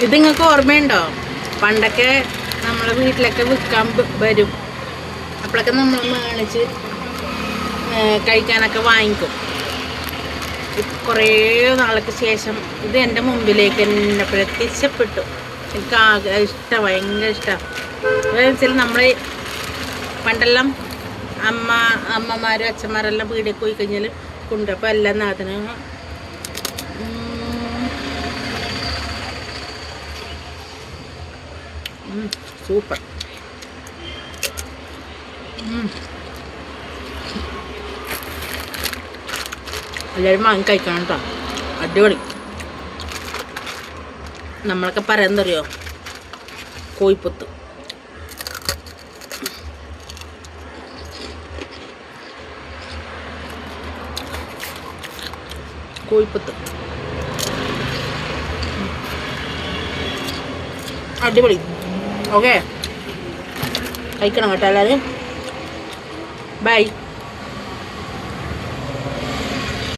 ഇത് നിങ്ങൾക്ക് ഓർമ്മയുണ്ടോ? പണ്ടൊക്കെ നമ്മളെ വീട്ടിലൊക്കെ വിൽക്കാൻ വരും. അപ്പോഴൊക്കെ നമ്മൾ മേടിച്ച് കഴിക്കാനൊക്കെ വാങ്ങിക്കും. കുറേ നാൾക്ക് ശേഷം ഇത് എൻ്റെ മുമ്പിലേക്ക് എന്നെ പ്രത്യക്ഷപ്പെട്ടു. എനിക്ക് ആകെ ഇഷ്ടം, ഭയങ്കര ഇഷ്ടമാണ്. അതെന്ന് വെച്ചാൽ നമ്മൾ പണ്ടെല്ലാം അമ്മമാരും അച്ഛന്മാരെല്ലാം വീട്ടിൽ പോയി കഴിഞ്ഞാൽ കൊണ്ടുപോയപ്പോൾ എല്ലാം നാഥന് സൂപ്പർ. എല്ലാവരും വാങ്ങി കഴിക്കണം കേട്ടോ, അടിപൊളി. നമ്മളൊക്കെ പറയാന്തറിയോ, കോഴിപ്പൊത്ത്. കോഴിപ്പൊത്ത് അടിപൊളി. ഓക്കെ, കഴിക്കണം കേട്ടോ എല്ലാവരും. ബൈ.